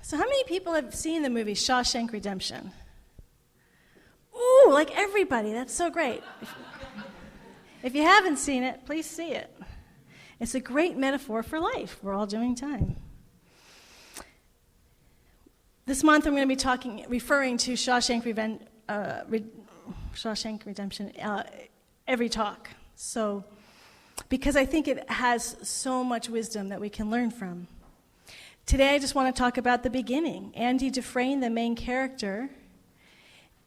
So how many people have seen the movie Shawshank Redemption? Ooh, like everybody. That's so great. If you haven't seen it, please see it. It's a great metaphor for life. We're all doing time. This month I'm going to be referring to Shawshank Redemption every talk. So, because I think it has so much wisdom that we can learn from. Today I just want to talk about the beginning. Andy Dufresne, the main character,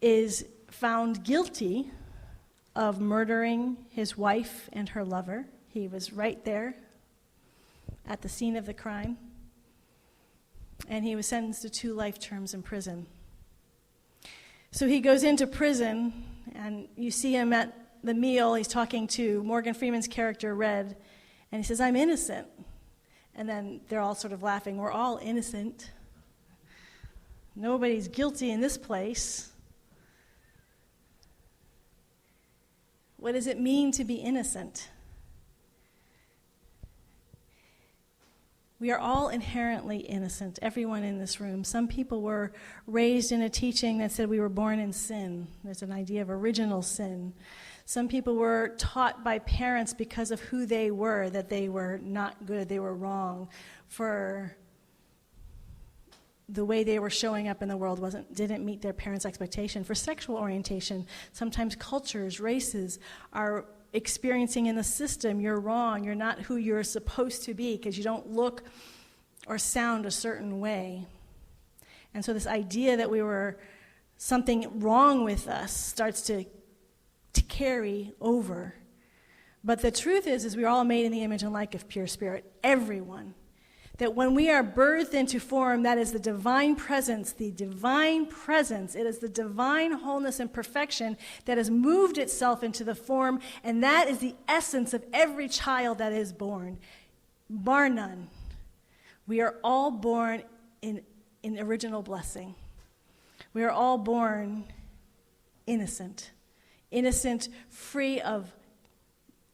is found guilty of murdering his wife and her lover. He was right there at the scene of the crime. And he was sentenced to 2 life terms in prison. So he goes into prison, and you see him at the meal. He's talking to Morgan Freeman's character, Red, and he says, "I'm innocent." And then they're all sort of laughing. We're all innocent. Nobody's guilty in this place. What does it mean to be innocent? We are all inherently innocent, everyone in this room. Some people were raised in a teaching that said we were born in sin. There's an idea of original sin. Some people were taught by parents because of who they were, that they were not good, they were wrong, for the way they were showing up in the world didn't meet their parents' expectation. For sexual orientation, sometimes cultures, races are experiencing in the system, you're wrong, you're not who you're supposed to be because you don't look or sound a certain way. And so this idea that we were something wrong with us starts to carry over. But the truth is we're all made in the image and like of pure spirit, everyone. That when we are birthed into form, that is the divine presence, it is the divine wholeness and perfection that has moved itself into the form, and that is the essence of every child that is born, bar none. We are all born in original blessing. We are all born innocent, free of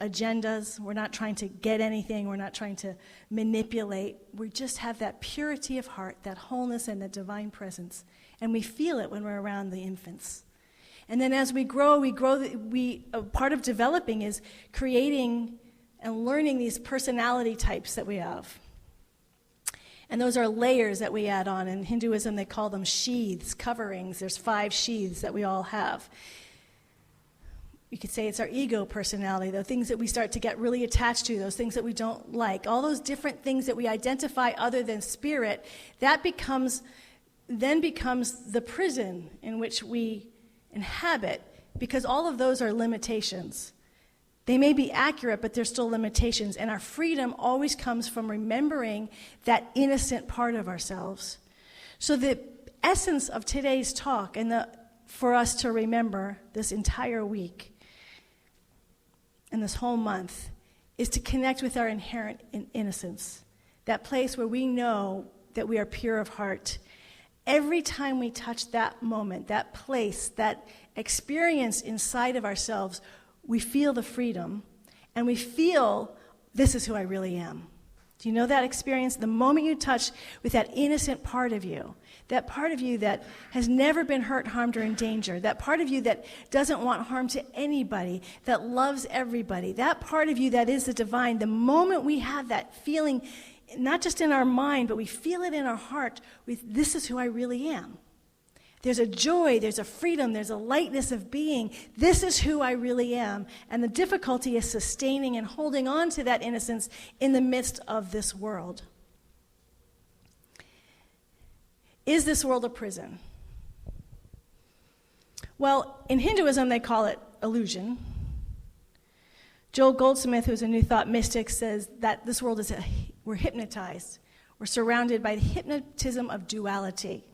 agendas. We're not trying to get anything. We're not trying to manipulate. We just have that purity of heart, that wholeness and the divine presence. And we feel it when we're around the infants. And then as we grow, part of developing is creating and learning these personality types that we have. And those are layers that we add on. In Hinduism, they call them sheaths, coverings. There's 5 sheaths that we all have. You could say it's our ego personality, the things that we start to get really attached to, those things that we don't like, all those different things that we identify other than spirit, that then becomes the prison in which we inhabit, because all of those are limitations. They may be accurate, but they're still limitations, and our freedom always comes from remembering that innocent part of ourselves. So the essence of today's talk, and for us to remember this entire week, and this whole month, is to connect with our inherent innocence, that place where we know that we are pure of heart. Every time we touch that moment, that place, that experience inside of ourselves, we feel the freedom, and we feel, this is who I really am. Do you know that experience? The moment you touch with that innocent part of you that has never been hurt, harmed, or in danger, that part of you that doesn't want harm to anybody, that loves everybody, that part of you that is the divine, the moment we have that feeling, not just in our mind, but we feel it in our heart, this is who I really am. There's a joy, there's a freedom, there's a lightness of being. This is who I really am. And the difficulty is sustaining and holding on to that innocence in the midst of this world. Is this world a prison? Well, in Hinduism, they call it illusion. Joel Goldsmith, who's a New Thought mystic, says that this world we're hypnotized. We're surrounded by the hypnotism of duality.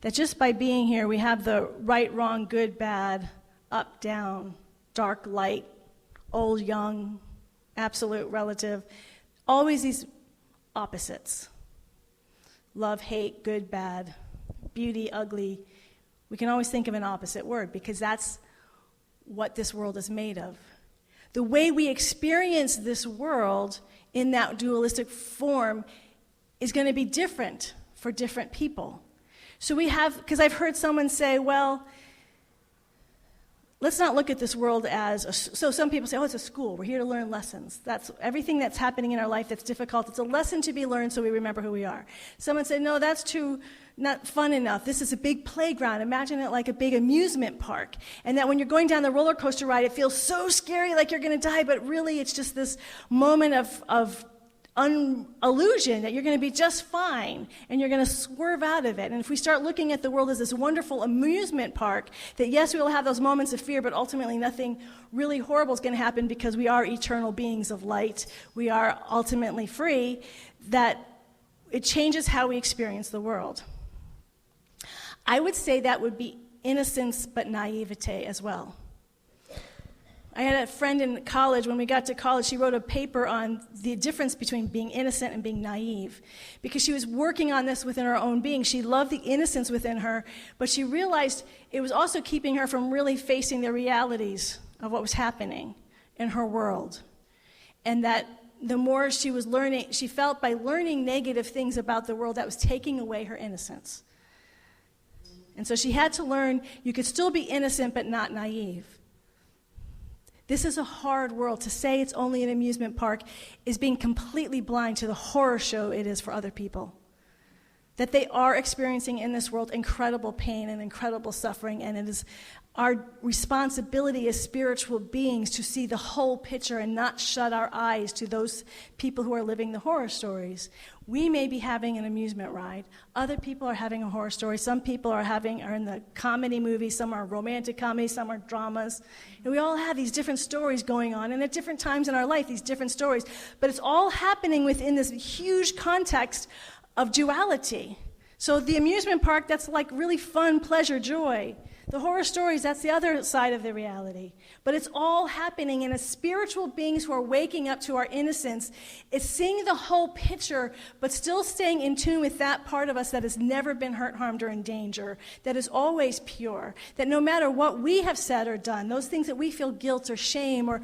That just by being here, we have the right, wrong, good, bad, up, down, dark, light, old, young, absolute, relative. Always these opposites. Love, hate, good, bad, beauty, ugly. We can always think of an opposite word because that's what this world is made of. The way we experience this world in that dualistic form is going to be different for different people. So we have, because I've heard someone say, well, let's not look at this world as, so some people say, oh, it's a school. We're here to learn lessons. That's everything that's happening in our life that's difficult. It's a lesson to be learned so we remember who we are. Someone said, no, that's too not fun enough. This is a big playground. Imagine it like a big amusement park. And that when you're going down the roller coaster ride, it feels so scary like you're going to die, but really it's just this moment of illusion that you're going to be just fine and you're going to swerve out of it. And if we start looking at the world as this wonderful amusement park, that yes, we will have those moments of fear, but ultimately nothing really horrible is going to happen because we are eternal beings of light. We are ultimately free, that it changes how we experience the world. I would say that would be innocence but naivete as well. I had a friend in college, when we got to college, she wrote a paper on the difference between being innocent and being naive, because she was working on this within her own being. She loved the innocence within her, but she realized it was also keeping her from really facing the realities of what was happening in her world. And that the more she was learning, she felt by learning negative things about the world, that was taking away her innocence. And so she had to learn you could still be innocent but not naive. This is a hard world. To say it's only an amusement park is being completely blind to the horror show it is for other people. That they are experiencing in this world incredible pain and incredible suffering, and it is our responsibility as spiritual beings to see the whole picture and not shut our eyes to those people who are living the horror stories. We may be having an amusement ride. Other people are having a horror story. Some people are in the comedy movies. Some are romantic comedies. Some are dramas. And we all have these different stories going on, and at different times in our life, these different stories. But it's all happening within this huge context of duality. So the amusement park, that's like really fun, pleasure, joy. The horror stories, that's the other side of the reality. But it's all happening, and as spiritual beings who are waking up to our innocence, it's seeing the whole picture, but still staying in tune with that part of us that has never been hurt, harmed, or in danger, that is always pure, that no matter what we have said or done, those things that we feel guilt or shame or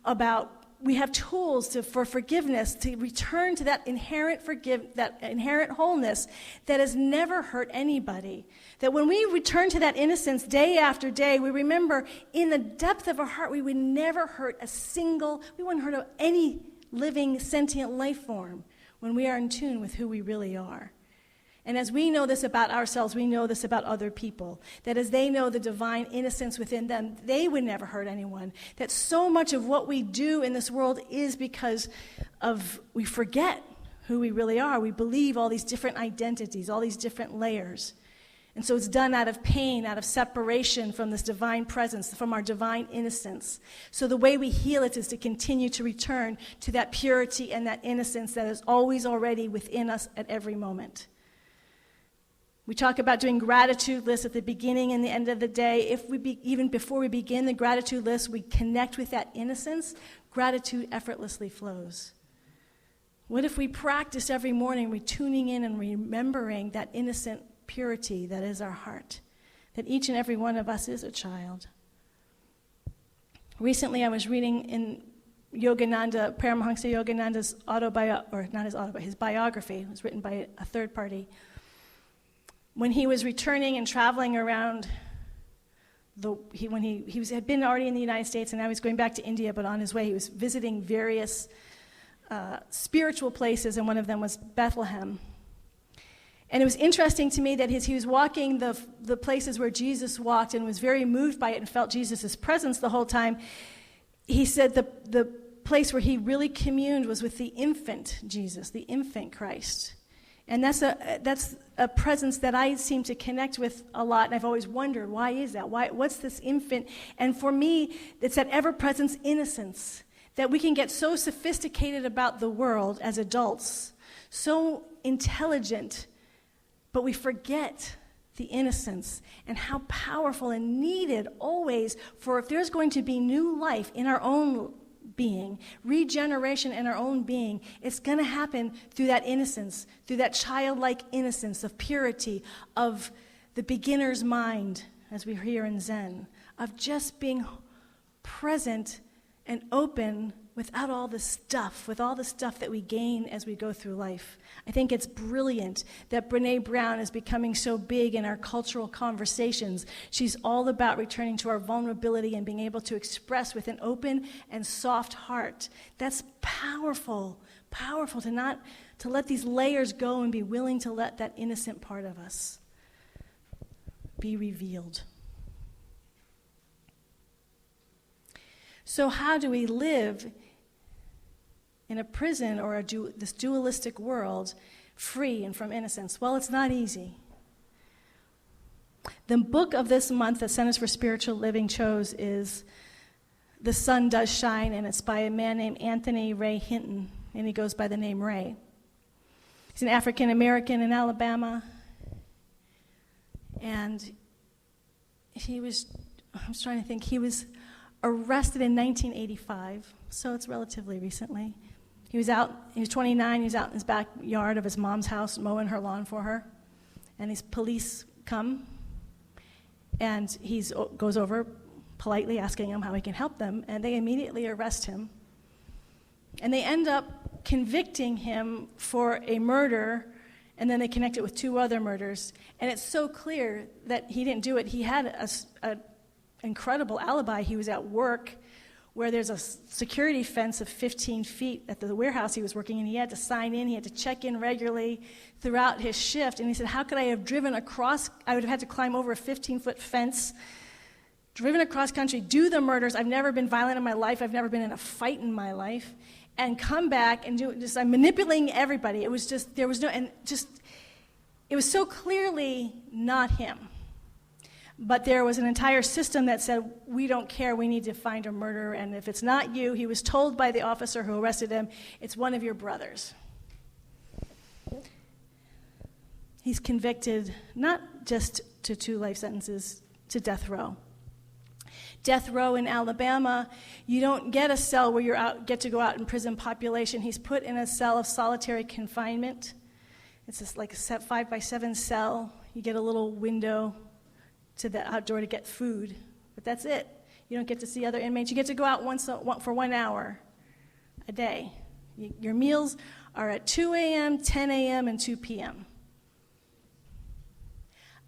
about, we have tools for forgiveness, to return to that inherent wholeness that has never hurt anybody. That when we return to that innocence day after day, we remember in the depth of our heart we would never hurt we wouldn't hurt any living sentient life form when we are in tune with who we really are. And as we know this about ourselves, we know this about other people. That as they know the divine innocence within them, they would never hurt anyone. That so much of what we do in this world is because we forget who we really are. We believe all these different identities, all these different layers. And so it's done out of pain, out of separation from this divine presence, from our divine innocence. So the way we heal it is to continue to return to that purity and that innocence that is always already within us at every moment. We talk about doing gratitude lists at the beginning and the end of the day. Even before we begin the gratitude list, we connect with that innocence, gratitude effortlessly flows. What if we practice every morning, tuning in and remembering that innocent purity that is our heart, that each and every one of us is a child. Recently, I was reading in Yogananda, Paramahansa Yogananda's his biography. It was written by a third party. When he was returning and traveling around, had been already in the United States, and now he's going back to India, but on his way he was visiting various spiritual places, and one of them was Bethlehem. And it was interesting to me that he was walking the places where Jesus walked and was very moved by it and felt Jesus' presence the whole time. He said the place where he really communed was with the infant Jesus, the infant Christ. And that's a presence that I seem to connect with a lot, and I've always wondered, why is that? What's this infant? And for me, it's that ever-present innocence, that we can get so sophisticated about the world as adults, so intelligent, but we forget the innocence and how powerful and needed always for if there's going to be new life in our own being, regeneration in our own being, it's going to happen through that innocence, through that childlike innocence of purity, of the beginner's mind, as we hear in Zen, of just being present and open without all the stuff, with all the stuff that we gain as we go through life. I think it's brilliant that Brene Brown is becoming so big in our cultural conversations. She's all about returning to our vulnerability and being able to express with an open and soft heart. That's powerful, powerful to let these layers go and be willing to let that innocent part of us be revealed. So how do we live in a prison or this dualistic world free and from innocence? Well, it's not easy. The book of this month that Centers for Spiritual Living chose is The Sun Does Shine, and it's by a man named Anthony Ray Hinton, and he goes by the name Ray. He's an African American in Alabama, and he was arrested in 1985, so it's relatively recently. He was 29, he was out in his backyard of his mom's house mowing her lawn for her, and these police come, and he goes over politely asking him how he can help them, and they immediately arrest him. And they end up convicting him for a murder, and then they connect it with 2 other murders. And it's so clear that he didn't do it. He had an incredible alibi. He was at work where there's a security fence of 15 feet at the warehouse he was working in. He had to sign in. He had to check in regularly throughout his shift. And he said, how could I have driven across? I would have had to climb over a 15-foot fence, driven across country, do the murders. I've never been violent in my life. I've never been in a fight in my life. And come back and I'm manipulating everybody. It was just, it was so clearly not him. But there was an entire system that said, we don't care, we need to find a murderer, and if it's not you, he was told by the officer who arrested him, it's one of your brothers. He's convicted not just to 2 life sentences, to death row. Death row in Alabama, you don't get a cell where you get to go out in prison population. He's put in a cell of solitary confinement. It's just like a 5x7 cell. You get a little window to the outdoor to get food, but that's it. You don't get to see other inmates. You get to go out for 1 hour a day. Your meals are at 2 a.m., 10 a.m., and 2 p.m.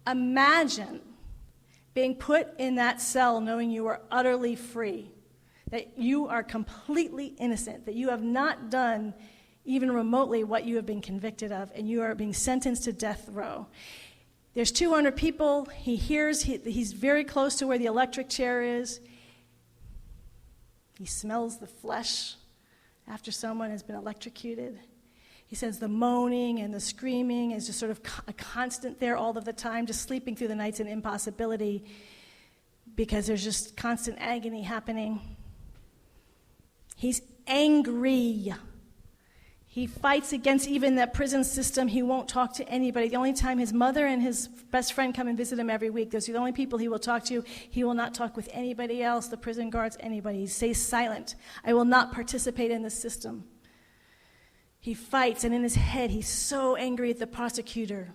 Imagine being put in that cell knowing you are utterly free, that you are completely innocent, that you have not done even remotely what you have been convicted of, and you are being sentenced to death row. There's 200 people. He hears, he's very close to where the electric chair is. He smells the flesh after someone has been electrocuted. He says the moaning and the screaming is just sort of a constant there all of the time, just sleeping through the night's an impossibility because there's just constant agony happening. He's angry. He fights against even that prison system. He won't talk to anybody. The only time his mother and his best friend come and visit him every week, those are the only people he will talk to. He will not talk with anybody else, the prison guards, anybody. He stays silent. I will not participate in this system. He fights, and in his head, he's so angry at the prosecutor.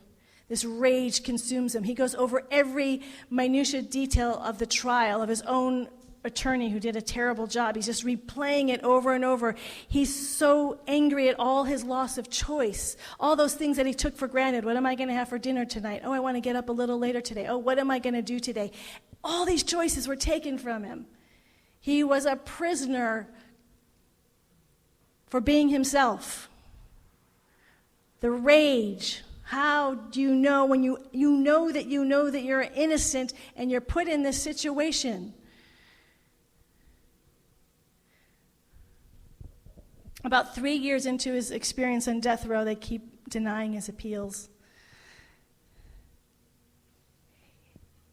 This rage consumes him. He goes over every minutiae detail of the trial, of his own attorney who did a terrible job. He's just replaying it over and over. He's so angry at all his loss of choice, all those things that he took for granted. What am I going to have for dinner tonight? Oh, I want to get up a little later today. Oh, what am I going to do today? All these choices were taken from him. He was a prisoner for being himself. The rage. How do you know when you know that you're innocent and you're put in this situation? About 3 years into his experience on death row, they keep denying his appeals.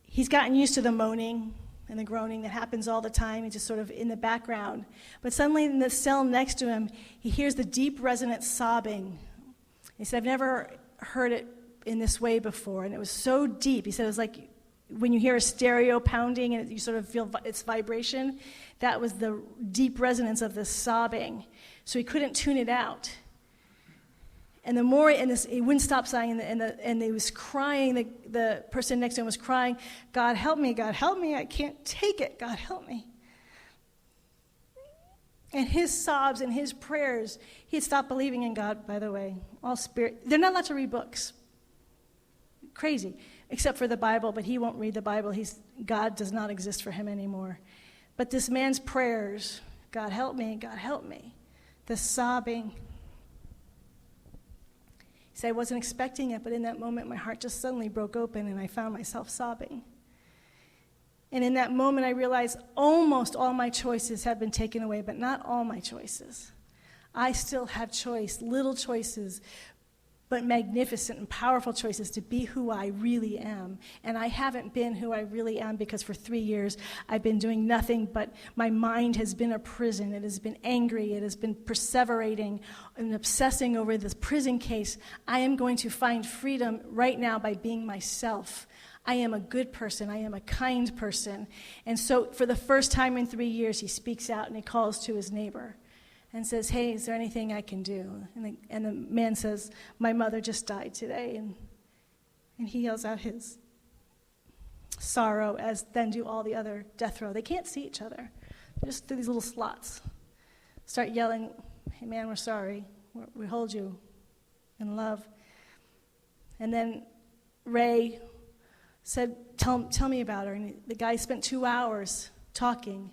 He's gotten used to the moaning and the groaning that happens all the time. He's just sort of in the background. But suddenly in the cell next to him, he hears the deep resonant sobbing. He said, I've never heard it in this way before, and it was so deep. He said it was like when you hear a stereo pounding and you sort of feel its vibration. That was the deep resonance of the sobbing. So he couldn't tune it out. And the more, he wouldn't stop sighing, and he was crying. The person next to him was crying, God help me, I can't take it, God help me. And his sobs and his prayers, he had stopped believing in God, by the way. All spirit. They're not allowed to read books. Crazy. Except for the Bible, but he won't read the Bible. God does not exist for him anymore. But this man's prayers, God help me, God help me. The sobbing. He said, I wasn't expecting it, but in that moment, my heart just suddenly broke open and I found myself sobbing. And in that moment, I realized almost all my choices have been taken away, but not all my choices. I still have choice, little choices, but magnificent and powerful choices to be who I really am. And I haven't been who I really am because for 3 years, I've been doing nothing but my mind has been a prison. It has been angry. It has been perseverating and obsessing over this prison case. I am going to find freedom right now by being myself. I am a good person. I am a kind person. And so for the first time in 3 years, he speaks out and he calls to his neighbor and says, hey, is there anything I can do? And the man says, my mother just died today. And he yells out his sorrow, as then do all the other death row. They can't see each other. They're just through these little slots. Start yelling, hey, man, we're sorry. We hold you in love. And then Ray said, tell me about her. And the guy spent 2 hours talking.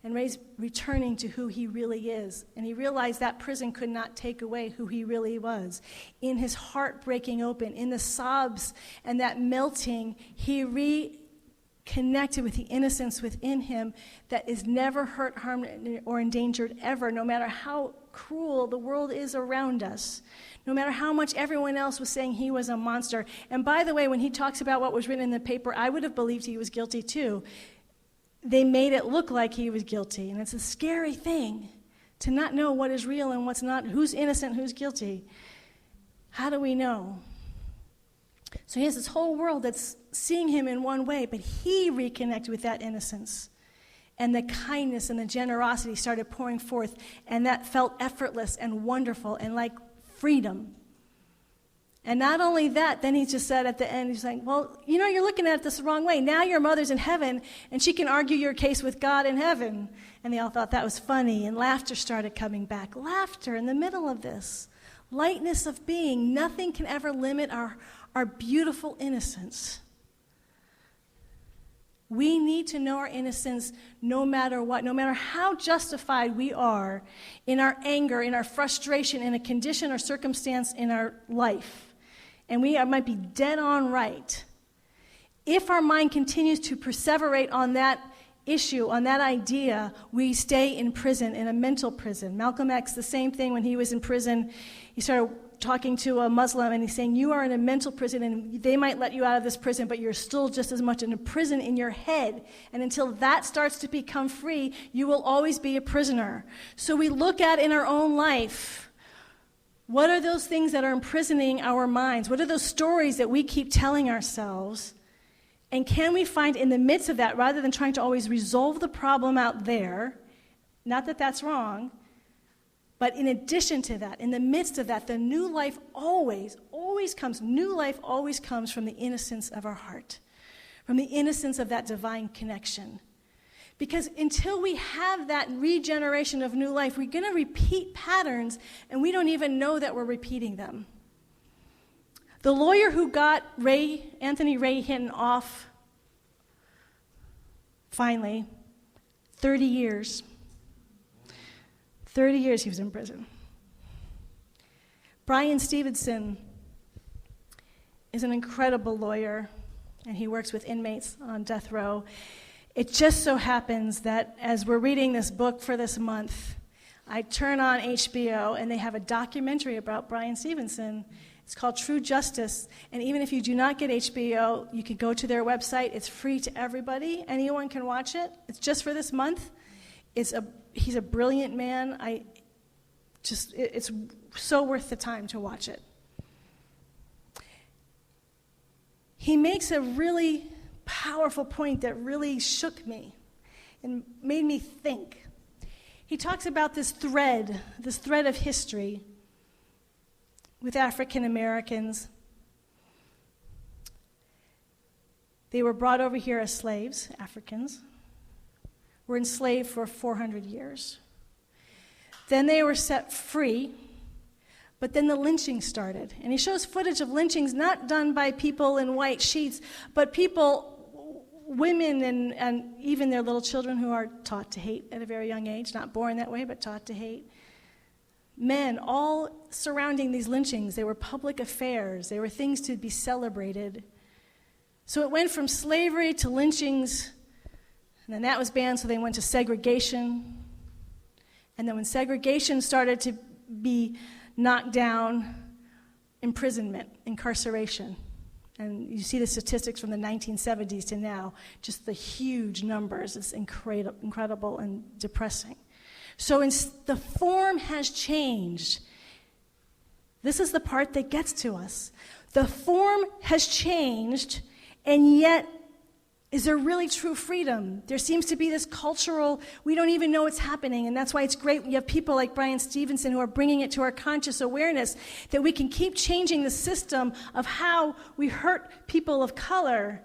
And Ray's returning to who he really is. And he realized that prison could not take away who he really was. In his heart breaking open, in the sobs and that melting, he reconnected with the innocence within him that is never hurt, harmed, or endangered ever, no matter how cruel the world is around us. No matter how much everyone else was saying he was a monster. And by the way, when he talks about what was written in the paper, I would have believed he was guilty too. They made it look like he was guilty. And it's a scary thing to not know what is real and what's not, who's innocent, who's guilty. How do we know? So he has this whole world that's seeing him in one way, but he reconnected with that innocence. And the kindness and the generosity started pouring forth, and that felt effortless and wonderful and like freedom. And not only that, then he just said at the end, he's like, well, you're looking at this the wrong way. Now your mother's in heaven, and she can argue your case with God in heaven. And they all thought that was funny, and laughter started coming back. Laughter in the middle of this. Lightness of being. Nothing can ever limit our beautiful innocence. We need to know our innocence no matter what, no matter how justified we are in our anger, in our frustration, in a condition or circumstance in our life. And we might be dead on right. If our mind continues to perseverate on that issue, on that idea, we stay in prison, in a mental prison. Malcolm X, the same thing when he was in prison. He started talking to a Muslim, and he's saying, you are in a mental prison, and they might let you out of this prison, but you're still just as much in a prison in your head. And until that starts to become free, you will always be a prisoner. So we look at in our own life, what are those things that are imprisoning our minds? What are those stories that we keep telling ourselves? And can we find in the midst of that, rather than trying to always resolve the problem out there, not that that's wrong, but in addition to that, in the midst of that, the new life always comes. New life always comes from the innocence of our heart, from the innocence of that divine connection. Because until we have that regeneration of new life, we're going to repeat patterns, and we don't even know that we're repeating them. The lawyer who got Anthony Ray Hinton off, finally, 30 years. 30 years he was in prison. Brian Stevenson is an incredible lawyer, and he works with inmates on death row. It just so happens that as we're reading this book for this month, I turn on HBO, and they have a documentary about Brian Stevenson. It's called True Justice, and even if you do not get HBO, you can go to their website. It's free to everybody. Anyone can watch it. It's just for this month. He's a brilliant man. It's so worth the time to watch it. He makes a really powerful point that really shook me and made me think. He talks about this thread of history with African Americans. They were brought over here as slaves, Africans, were enslaved for 400 years. Then they were set free, but then the lynching started. And he shows footage of lynchings not done by people in white sheets, but people, women and even their little children who are taught to hate at a very young age, not born that way, but taught to hate. Men, all surrounding these lynchings. They were public affairs. They were things to be celebrated. So it went from slavery to lynchings, and then that was banned, so they went to segregation. And then when segregation started to be knocked down, imprisonment, incarceration. And you see the statistics from the 1970s to now, just the huge numbers. It's incredible and depressing. So the form has changed. This is the part that gets to us. The form has changed, and yet, is there really true freedom? There seems to be this cultural, we don't even know what's happening, and that's why it's great you have people like Brian Stevenson who are bringing it to our conscious awareness that we can keep changing the system of how we hurt people of color.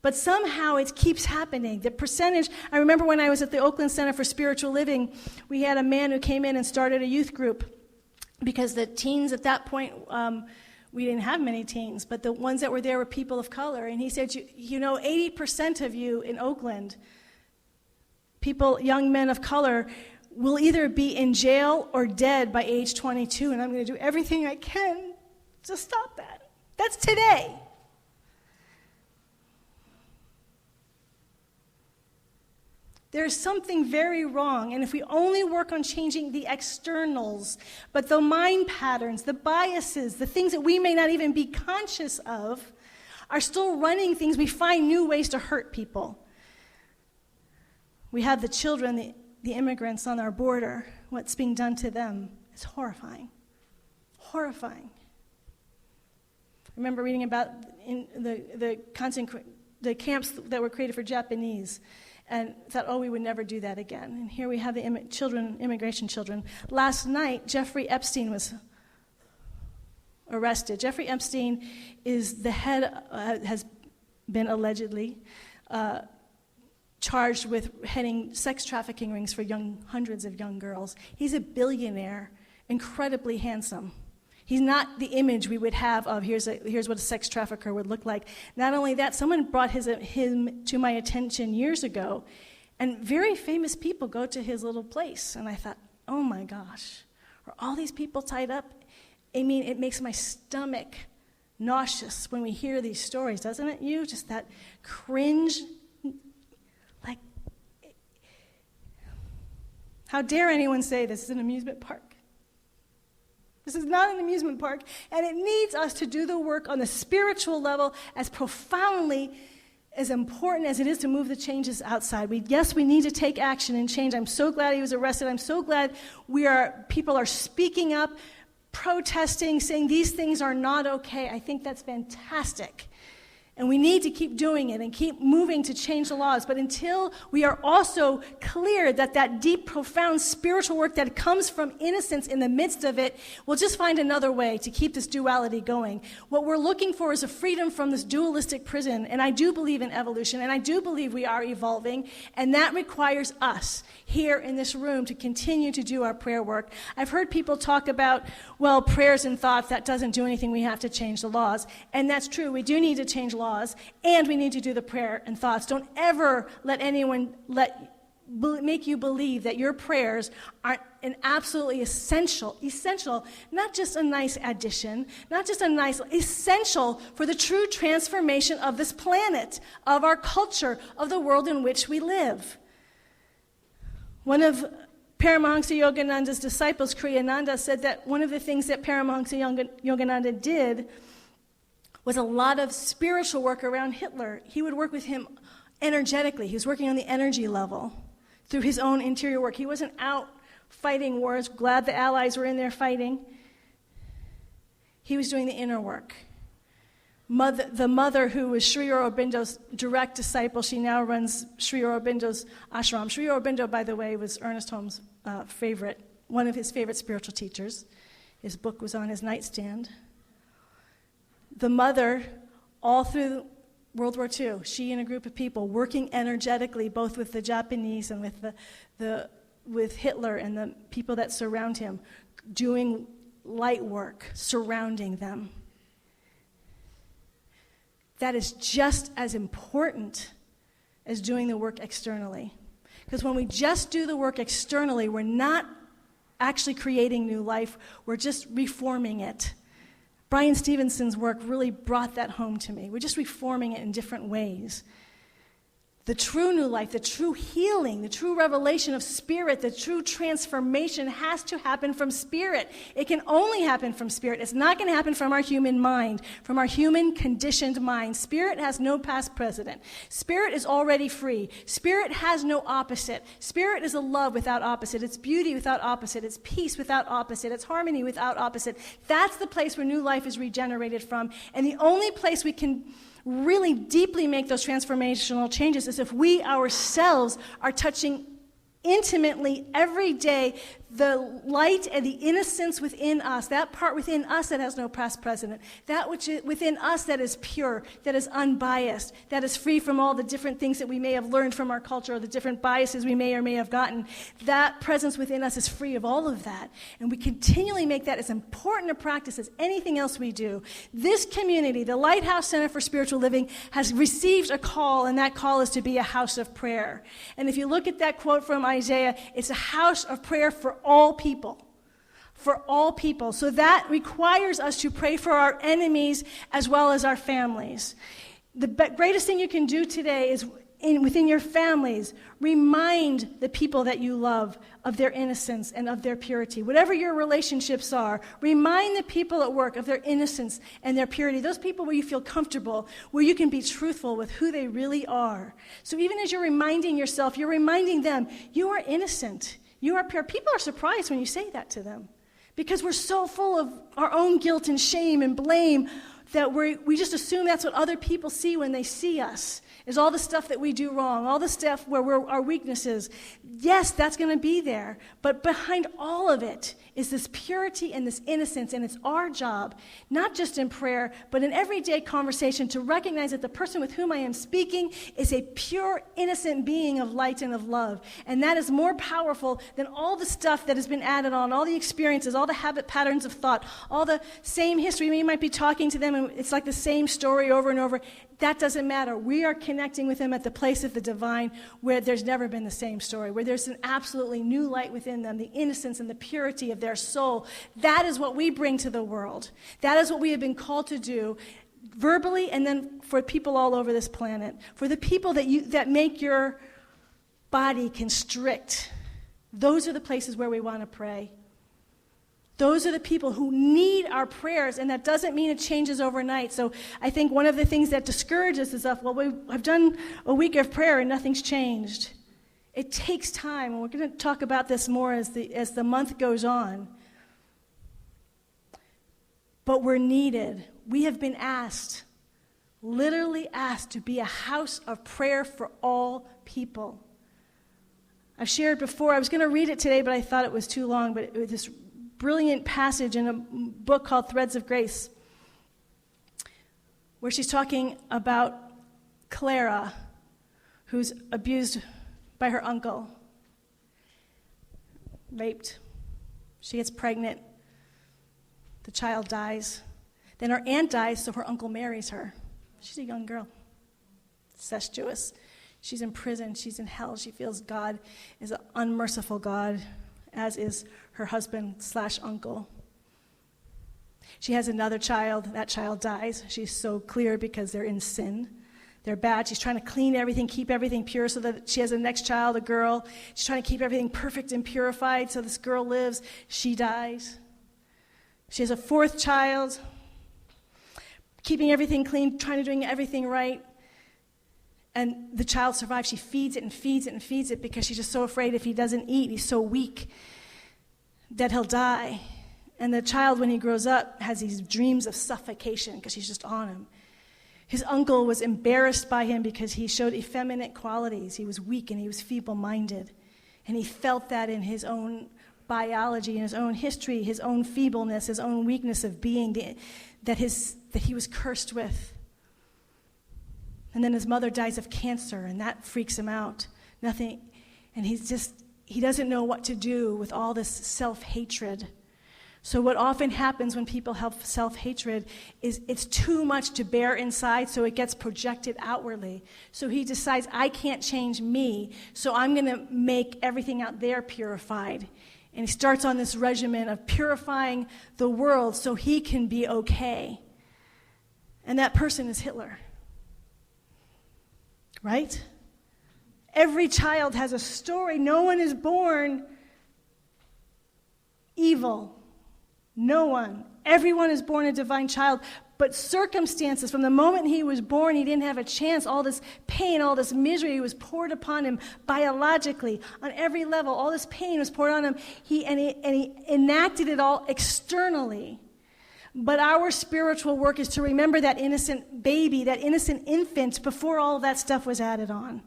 But somehow it keeps happening. The percentage, I remember when I was at the Oakland Center for Spiritual Living, we had a man who came in and started a youth group because the teens at that point, we didn't have many teens, but the ones that were there were people of color. And he said, you know, 80% of you in Oakland, people, young men of color, will either be in jail or dead by age 22, and I'm going to do everything I can to stop that. That's today. There's something very wrong, and if we only work on changing the externals, but the mind patterns, the biases, the things that we may not even be conscious of, are still running things, we find new ways to hurt people. We have the children, the immigrants on our border, what's being done to them is horrifying. Horrifying. I remember reading about in the camps that were created for Japanese, and thought, oh, we would never do that again. And here we have the immigration children. Last night, Jeffrey Epstein was arrested. Jeffrey Epstein is the head, has been allegedly charged with heading sex trafficking rings for hundreds of young girls. He's a billionaire, incredibly handsome. He's not the image we would have of here's what a sex trafficker would look like. Not only that, someone brought him to my attention years ago, and very famous people go to his little place. And I thought, oh my gosh, are all these people tied up? I mean, it makes my stomach nauseous when we hear these stories, doesn't it? You just that cringe, like, how dare anyone say this is an amusement park? This is not an amusement park, and it needs us to do the work on the spiritual level as profoundly as important as it is to move the changes outside. Yes, we need to take action and change. I'm so glad he was arrested. I'm so glad people are speaking up, protesting, saying these things are not okay. I think that's fantastic. And we need to keep doing it and keep moving to change the laws. But until we are also clear that deep, profound spiritual work that comes from innocence in the midst of it, we'll just find another way to keep this duality going. What we're looking for is a freedom from this dualistic prison. And I do believe in evolution, and I do believe we are evolving. And that requires us here in this room to continue to do our prayer work. I've heard people talk about, well, prayers and thoughts, that doesn't do anything. We have to change the laws. And that's true. We do need to change laws, and we need to do the prayer and thoughts. Don't ever let anyone make you believe that your prayers are an absolutely essential, not just a nice addition, not just a nice, essential for the true transformation of this planet, of our culture, of the world in which we live. One of Paramahansa Yogananda's disciples, Kriyananda, said that one of the things that Paramahansa Yogananda did was a lot of spiritual work around Hitler. He would work with him energetically. He was working on the energy level through his own interior work. He wasn't out fighting wars, glad the Allies were in there fighting. He was doing the inner work. The mother who was Sri Aurobindo's direct disciple, she now runs Sri Aurobindo's ashram. Sri Aurobindo, by the way, was Ernest Holmes' one of his favorite spiritual teachers. His book was on his nightstand. The mother, all through World War II, she and a group of people working energetically, both with the Japanese and with the with Hitler and the people that surround him, doing light work, surrounding them. That is just as important as doing the work externally. Because when we just do the work externally, we're not actually creating new life, we're just reforming it. Brian Stevenson's work really brought that home to me. We're just reforming it in different ways. The true new life, the true healing, the true revelation of spirit, the true transformation has to happen from spirit. It can only happen from spirit. It's not going to happen from our human mind, from our human conditioned mind. Spirit has no past precedent. Spirit is already free. Spirit has no opposite. Spirit is a love without opposite. It's beauty without opposite. It's peace without opposite. It's harmony without opposite. That's the place where new life is regenerated from. And the only place we can really deeply make those transformational changes is if we ourselves are touching intimately every day the light and the innocence within us, that part within us that has no past precedent, that which is within us that is pure, that is unbiased, that is free from all the different things that we may have learned from our culture or the different biases we may or may have gotten. That presence within us is free of all of that. And we continually make that as important a practice as anything else we do. This community, the Lighthouse Center for Spiritual Living, has received a call, and that call is to be a house of prayer. And if you look at that quote from Isaiah, it's a house of prayer for all people. For all people. So that requires us to pray for our enemies as well as our families. The greatest thing you can do today is within your families, remind the people that you love of their innocence and of their purity. Whatever your relationships are, remind the people at work of their innocence and their purity. Those people where you feel comfortable, where you can be truthful with who they really are. So even as you're reminding yourself, you're reminding them, you are innocent. You are pure. People are surprised when you say that to them because we're so full of our own guilt and shame and blame that we just assume that's what other people see when they see us, is all the stuff that we do wrong, all the stuff where our weaknesses. Yes, that's going to be there, but behind all of it is this purity and this innocence, and it's our job, not just in prayer, but in everyday conversation, to recognize that the person with whom I am speaking is a pure, innocent being of light and of love, and that is more powerful than all the stuff that has been added on, all the experiences, all the habit patterns of thought, all the same history. You might be talking to them, and it's like the same story over and over. That doesn't matter. We are connecting with them at the place of the divine where there's never been the same story, where there's an absolutely new light within them, the innocence and the purity of their soul. That is what we bring to the world. That is what we have been called to do verbally, and then for people all over this planet, for the people that make your body constrict. Those are the places where we want to pray. Those are the people who need our prayers, and that doesn't mean it changes overnight. So I think one of the things that discourages us is, I've done a week of prayer and nothing's changed. It takes time, and we're going to talk about this more as the month goes on. But we're needed. We have been asked, literally asked, to be a house of prayer for all people. I've shared before, I was going to read it today, but I thought it was too long, but it was this brilliant passage in a book called Threads of Grace, where she's talking about Clara, who's abused by her uncle, raped. She gets pregnant. The child dies. Then her aunt dies, so her uncle marries her. She's a young girl, incestuous. She's in prison. She's in hell. She feels God is an unmerciful God, as is her husband/uncle. She has another child. That child dies. She's so clear because they're in sin. They're bad. She's trying to clean everything, keep everything pure so that she has a next child, a girl. She's trying to keep everything perfect and purified so this girl lives. She dies. She has a fourth child, keeping everything clean, trying to doing everything right. And the child survives. She feeds it and feeds it and feeds it because she's just so afraid if he doesn't eat, he's so weak that he'll die. And the child, when he grows up, has these dreams of suffocation because she's just on him. His uncle was embarrassed by him because he showed effeminate qualities. He was weak and he was feeble-minded. And he felt that in his own biology, in his own history, his own feebleness, his own weakness of being that he was cursed with. And then his mother dies of cancer, and that freaks him out. And he's just he doesn't know what to do with all this self-hatred. So what often happens when people have self-hatred is it's too much to bear inside, so it gets projected outwardly. So he decides, I can't change me, so I'm going to make everything out there purified. And he starts on this regimen of purifying the world so he can be okay. And that person is Hitler. Right? Every child has a story. No one is born evil. No one. Everyone is born a divine child. But circumstances, from the moment he was born, he didn't have a chance. All this pain, all this misery was poured upon him biologically, on every level. All this pain was poured on him. He enacted it all externally. But our spiritual work is to remember that innocent baby, that innocent infant, before all of that stuff was added on.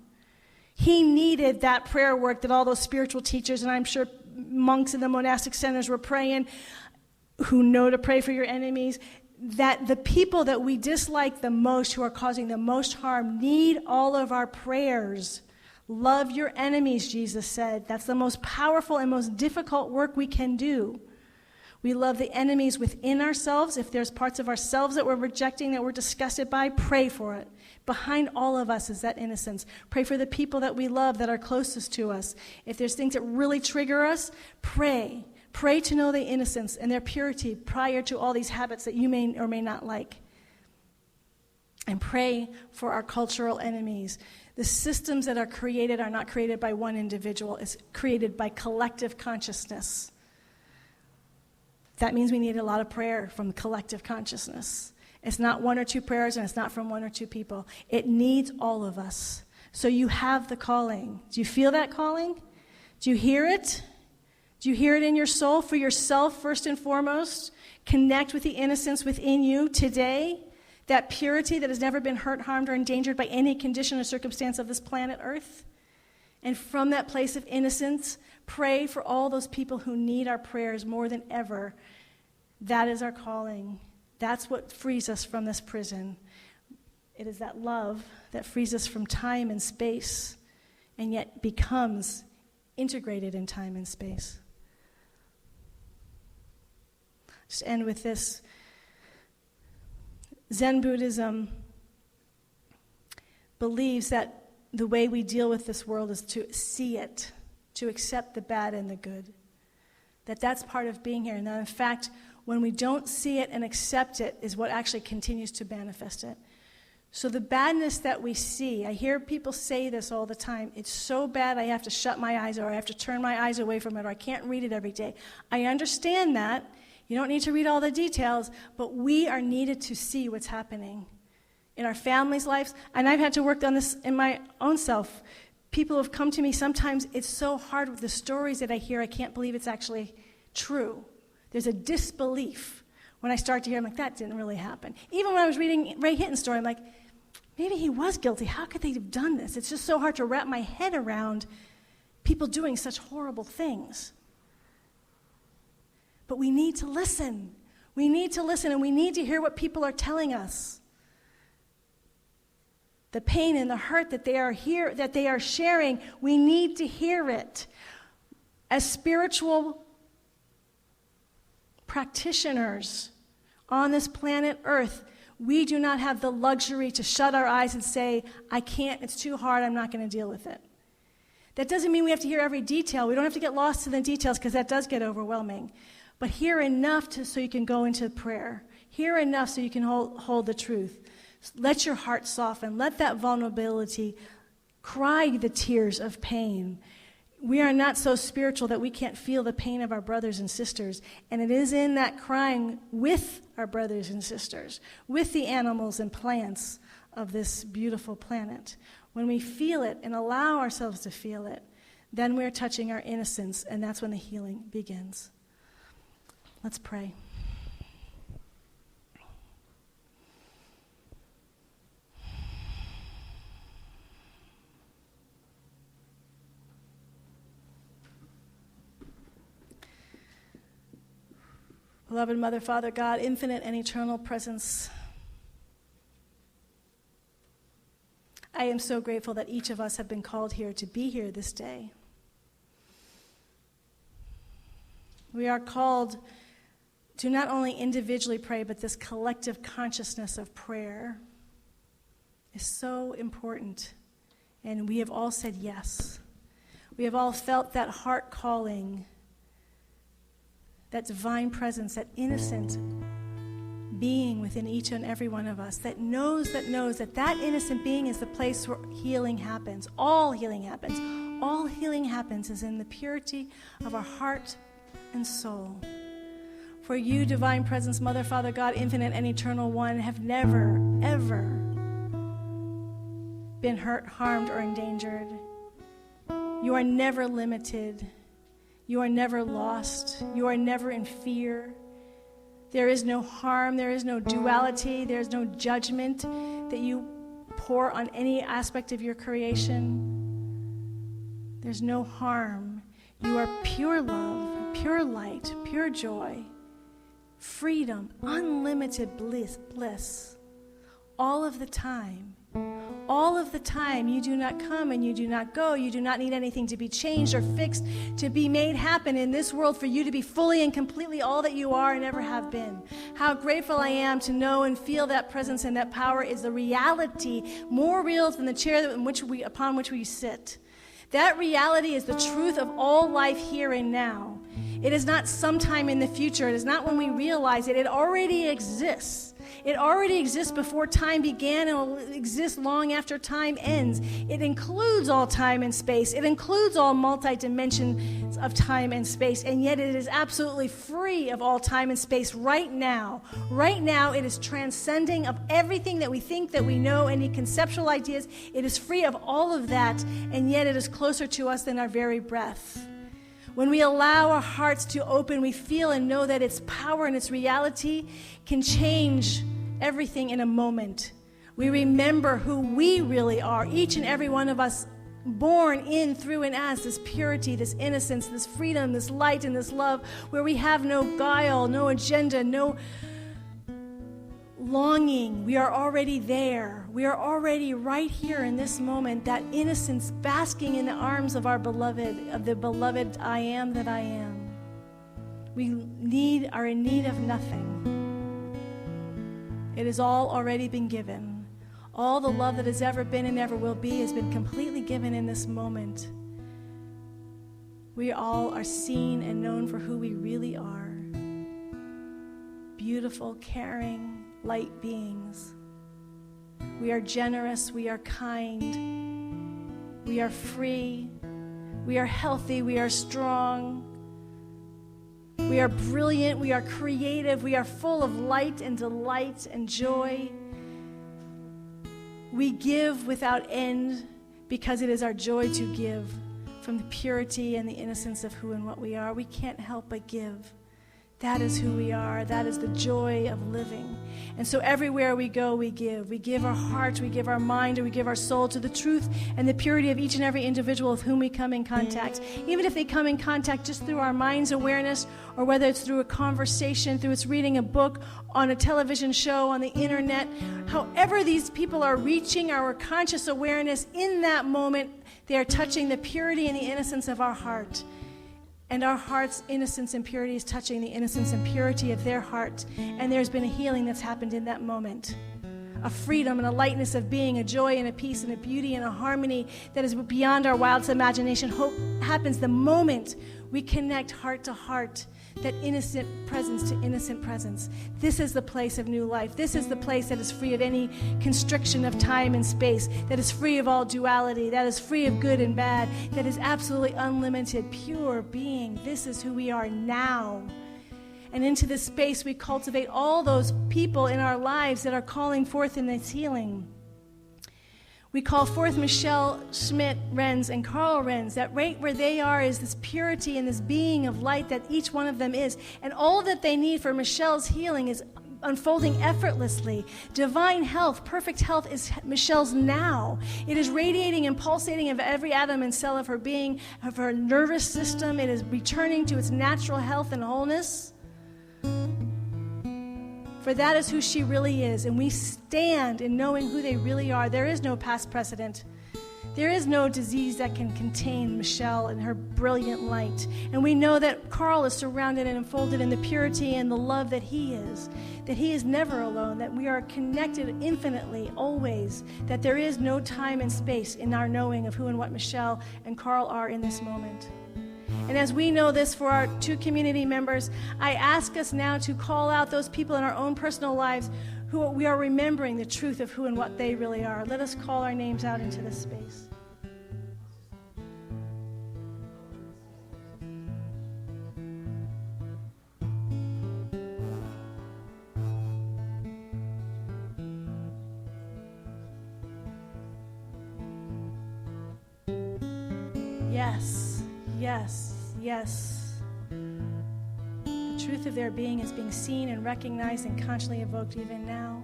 He needed that prayer work that all those spiritual teachers, and I'm sure monks in the monastic centers were praying, who know to pray for your enemies, that the people that we dislike the most, who are causing the most harm, need all of our prayers. Love your enemies, Jesus said. That's the most powerful and most difficult work we can do. We love the enemies within ourselves. If there's parts of ourselves that we're rejecting, that we're disgusted by, pray for it. Behind all of us is that innocence. Pray for the people that we love that are closest to us. If there's things that really trigger us, pray. Pray to know the innocence and their purity prior to all these habits that you may or may not like. And pray for our cultural enemies. The systems that are created are not created by one individual. It's created by collective consciousness. That means we need a lot of prayer from collective consciousness. It's not one or two prayers, and it's not from one or two people. It needs all of us. So you have the calling. Do you feel that calling? Do you hear it? Do you hear it in your soul? For yourself, first and foremost, connect with the innocence within you today, that purity that has never been hurt, harmed, or endangered by any condition or circumstance of this planet Earth. And from that place of innocence, pray for all those people who need our prayers more than ever. That is our calling. That's what frees us from this prison. It is that love that frees us from time and space, and yet becomes integrated in time and space. Just end with this. Zen Buddhism believes that the way we deal with this world is to see it, to accept the bad and the good. That's part of being here. And that, in fact, when we don't see it and accept it is what actually continues to manifest it. So the badness that we see, I hear people say this all the time, it's so bad I have to shut my eyes, or I have to turn my eyes away from it, or I can't read it every day. I understand that. You don't need to read all the details, but we are needed to see what's happening in our families' lives. And I've had to work on this in my own self. People have come to me, sometimes it's so hard with the stories that I hear, I can't believe it's actually true. There's a disbelief when I start to hear, I'm like, that didn't really happen. Even when I was reading Ray Hitton's story, I'm like, maybe he was guilty. How could they have done this? It's just so hard to wrap my head around people doing such horrible things. But we need to listen. We need to listen, and we need to hear what people are telling us. The pain and the hurt that they are sharing, we need to hear it. As spiritual practitioners on this planet Earth, we do not have the luxury to shut our eyes and say, I can't, it's too hard, I'm not going to deal with it. That doesn't mean we have to hear every detail. We don't have to get lost in the details, because that does get overwhelming. But hear enough so you can go into prayer. Hear enough so you can hold the truth. Let your heart soften. Let that vulnerability cry the tears of pain. We are not so spiritual that we can't feel the pain of our brothers and sisters. And it is in that crying with our brothers and sisters, with the animals and plants of this beautiful planet. When we feel it and allow ourselves to feel it, then we're touching our innocence, and that's when the healing begins. Let's pray. Beloved Mother, Father, God, infinite and eternal presence, I am so grateful that each of us have been called here to be here this day. We are called to not only individually pray, but this collective consciousness of prayer is so important. And we have all said yes. We have all felt that heart calling, that divine presence, that innocent being within each and every one of us that knows that innocent being is the place where healing happens. All healing happens. All healing happens is in the purity of our heart and soul. For you, divine presence, Mother, Father, God, infinite and eternal one, have never, ever been hurt, harmed, or endangered. You are never limited. You are never lost. You are never in fear. There is no harm. There is no duality. There is no judgment that you pour on any aspect of your creation. There's no harm. You are pure love, pure light, pure joy, freedom, unlimited bliss, all of the time. All of the time. You do not come and you do not go. You do not need anything to be changed or fixed, to be made happen in this world for you to be fully and completely all that you are and ever have been. How grateful I am to know and feel that presence and that power is the reality, more real than the chair upon which we sit. That reality is the truth of all life here and now. It is not sometime in the future. It is not when we realize it. It already exists. It already exists before time began and will exist long after time ends. It includes all time and space. It includes all multi-dimensions of time and space, and yet it is absolutely free of all time and space right now. Right now, it is transcending of everything that we think that we know, any conceptual ideas. It is free of all of that, and yet it is closer to us than our very breath. When we allow our hearts to open, we feel and know that its power and its reality can change everything in a moment. We remember who we really are, each and every one of us, born in, through, and as this purity, this innocence, this freedom, this light, and this love, where we have no guile, no agenda, no longing. We are already there. We are already right here in this moment, that innocence basking in the arms of our beloved, of the beloved I am that I am. We are in need of nothing. It has all already been given. All the love that has ever been and ever will be has been completely given in this moment. We all are seen and known for who we really are. Beautiful, caring, light beings. We are generous, we are kind, we are free, we are healthy, we are strong, we are brilliant, we are creative, we are full of light and delight and joy. We give without end because it is our joy to give from the purity and the innocence of who and what we are. We can't help but give. That is who we are. That is the joy of living. And so everywhere we go, we give. We give our heart, we give our mind, and we give our soul to the truth and the purity of each and every individual with whom we come in contact. Even if they come in contact just through our mind's awareness, or whether it's through a conversation, through it's reading a book, on a television show, on the internet, however these people are reaching our conscious awareness in that moment, they are touching the purity and the innocence of our heart. And our heart's innocence and purity is touching the innocence and purity of their heart. And there's been a healing that's happened in that moment. A freedom and a lightness of being, a joy and a peace and a beauty and a harmony that is beyond our wildest imagination. Hope happens the moment we connect heart to heart, that innocent presence to innocent presence. This is the place of new life. This is the place that is free of any constriction of time and space, that is free of all duality, that is free of good and bad, that is absolutely unlimited, pure being. This is who we are now. And into this space we cultivate all those people in our lives that are calling forth in this healing. We call forth Michelle Schmidt Renz and Carl Renz. That right where they are is this purity and this being of light that each one of them is. And all that they need for Michelle's healing is unfolding effortlessly. Divine health, perfect health is Michelle's now. It is radiating and pulsating of every atom and cell of her being, of her nervous system. It is returning to its natural health and wholeness. For that is who she really is, and we stand in knowing who they really are. There is no past precedent. There is no disease that can contain Michelle and her brilliant light. And we know that Carl is surrounded and enfolded in the purity and the love that he is never alone, that we are connected infinitely, always, that there is no time and space in our knowing of who and what Michelle and Carl are in this moment. And as we know this for our 2 community members, I ask us now to call out those people in our own personal lives who we are remembering the truth of who and what they really are. Let us call our names out into this space. Yes, yes, yes. The truth of their being is being seen and recognized and consciously evoked even now.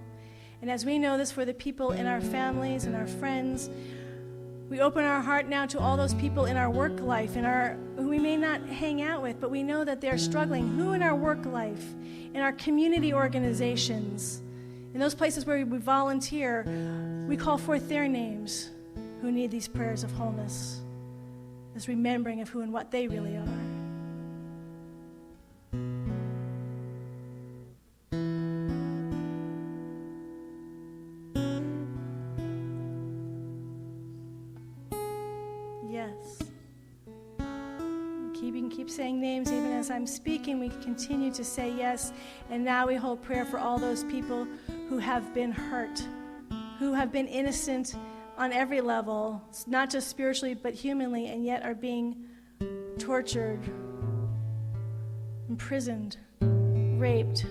And as we know this for the people in our families and our friends, we open our heart now to all those people in our work life, who we may not hang out with, but we know that they're struggling. Who in our work life, in our community organizations, in those places where we volunteer, we call forth their names who need these prayers of wholeness, this remembering of who and what they really are. Yes. Keep saying names even as I'm speaking. We continue to say yes. And now we hold prayer for all those people who have been hurt, who have been innocent on every level, not just spiritually but humanly, and yet are being tortured, imprisoned, raped,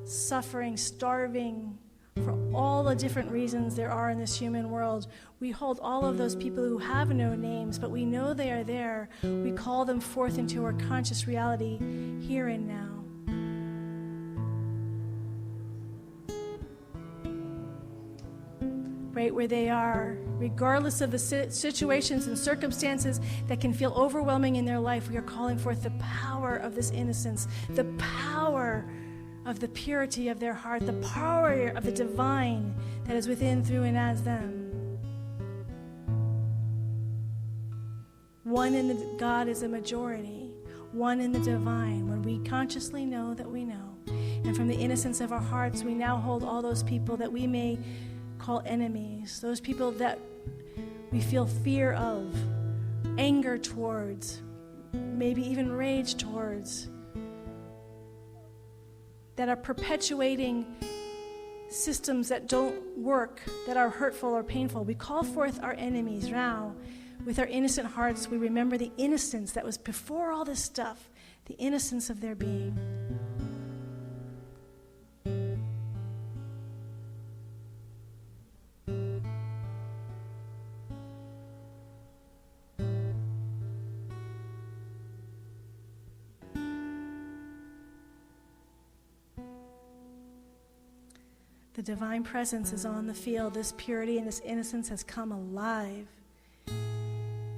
suffering, starving, for all the different reasons there are in this human world. We hold all of those people who have no names, but we know they are there. We call them forth into our conscious reality here and now. Right where they are, regardless of the situations and circumstances that can feel overwhelming in their life, we are calling forth the power of this innocence, the power of the purity of their heart, the power of the divine that is within, through, and as them. One in the God is a majority, one in the divine, when we consciously know that we know. And from the innocence of our hearts, we now hold all those people that we may call enemies, those people that we feel fear of, anger towards, maybe even rage towards, that are perpetuating systems that don't work, that are hurtful or painful. We call forth our enemies now. With our innocent hearts, we remember the innocence that was before all this stuff, the innocence of their being. The divine presence is on the field. This purity and this innocence has come alive.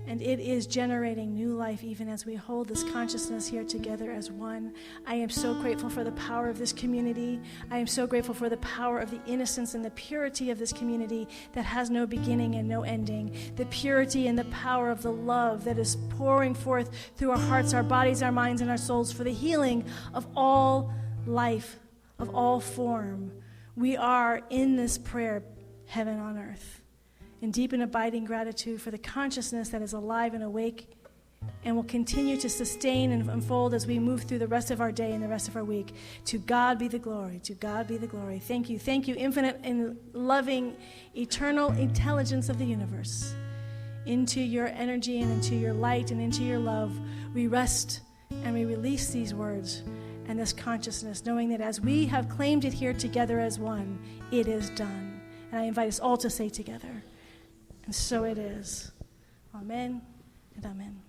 And it is generating new life even as we hold this consciousness here together as one. I am so grateful for the power of this community. I am so grateful for the power of the innocence and the purity of this community that has no beginning and no ending. The purity and the power of the love that is pouring forth through our hearts, our bodies, our minds, and our souls for the healing of all life, of all form. We are in this prayer, heaven on earth, in deep and abiding gratitude for the consciousness that is alive and awake and will continue to sustain and unfold as we move through the rest of our day and the rest of our week. To God be the glory. To God be the glory. Thank you, infinite and loving, eternal intelligence of the universe. Into your energy and into your light and into your love, we rest and we release these words and this consciousness, knowing that as we have claimed it here together as one, it is done. And I invite us all to say together, and so it is. Amen and amen.